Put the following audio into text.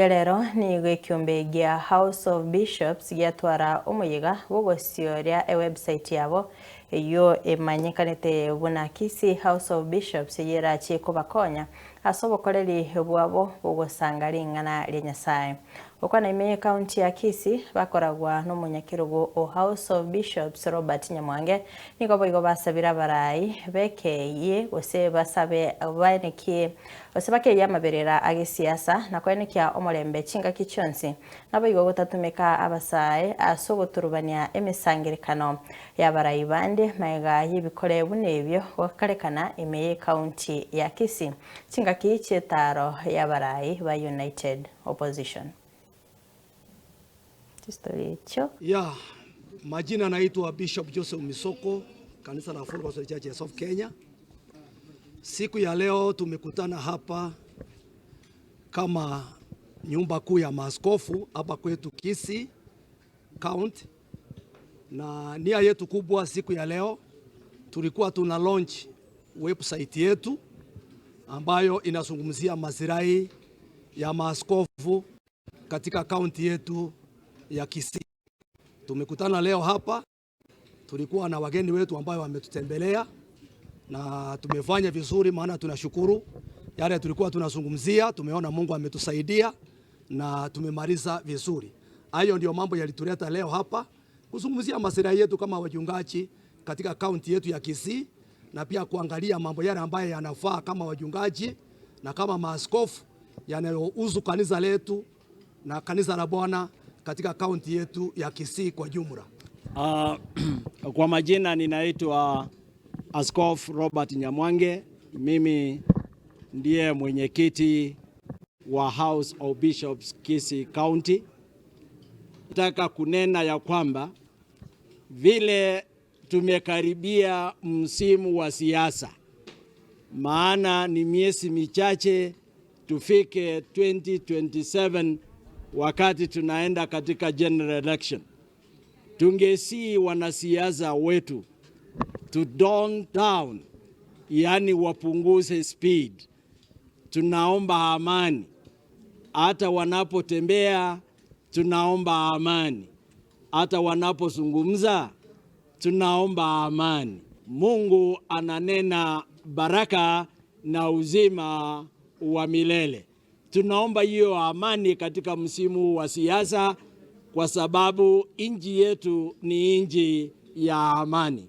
Rero ni gwikiumbe gia House of Bishops giatwara umuyiga gugosyoria website yabo iyo emanyikanite bunakisi House of Bishops yera chiko bakonya asobokoreri bwabo bugosanga ringana rya Nyasaye okwana ime county ya Kisii bakoragwa n'umunyakirugo o House of Bishops Robert Nyamwange niko boigo basabira barayi bekeye gose basabe abaniki bose bakeye amaberera agisiasa nakwenekia omorembe chinga kichonsi naboigo gutatumika abasaye asogoturubania emisangirikano y'abarayi bande maiga y'ibikore bunebyo wakarekana ime county ya Kisii chinga kichitaro y'abarayi ba United Opposition. Yeah, majina naitwa Bishop Joseph Misoko, kanisa la Full Gospel Church of Kenya. Siku ya leo tumekutana hapa kama nyumba kuu ya maaskofu hapa kwetu Kisii County, na nia yetu kubwa siku ya leo tulikuwa tuna launch website yetu ambayo inazungumzia maslahi ya maaskofu katika county yetu ya Kisii. Tumekutana leo hapa, tulikuwa na wageni wetu ambao wametutembelea na tumefanya vizuri, maana tunashukuru yale tulikuwa tunazungumzia, tumeona Mungu ametusaidia na tumemaliza vizuri. Hayo ndio mambo yalituleta leo hapa kuzungumzia maslahi yetu kama wajungaji katika kaunti yetu ya Kisii, na pia kuangalia mambo yale ambayo yanafaa kama wajungaji na kama maaskofu yanayohusu kanisa letu na kanisa la Bwana katika kaunti yetu ya Kisii kwa jumla. Kwa majina ninaitwa Askofu Robert Nyamwange. Mimi ndiye mwenyekiti wa House of Bishops Kisii County. Nataka kunena ya kwamba vile tumekaribia msimu wa siasa, maana ni miezi michache tufike 2027 wakati tunaenda katika general election. Tungesi wanasiasa wetu to down, yani wapunguze speed. Tunaomba amani. Hata wanapotembea tunaomba amani. Hata wanapozungumza tunaomba amani. Mungu ananena baraka na uzima wa milele. Tunaomba hiyo amani katika msimu wa siasa kwa sababu nchi yetu ni nchi ya amani.